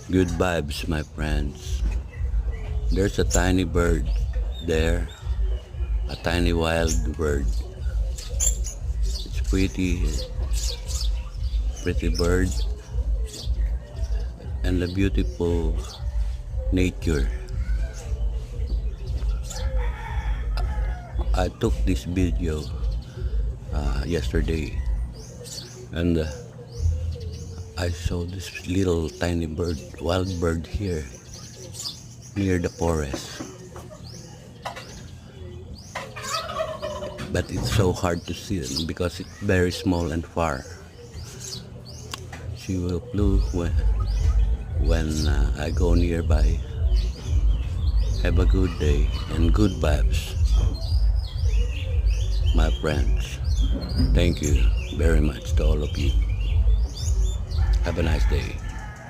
Good vibes, my friends. There's a tiny bird there, a tiny wild bird. It's pretty bird, and a beautiful nature. I took this video yesterday, and I saw this little tiny bird, wild bird here near the forest. But it's so hard to see them because it's very small and far. She will flew when I go nearby. Have a good day and good vibes, my friends. Thank you very much to all of you. Have a nice day.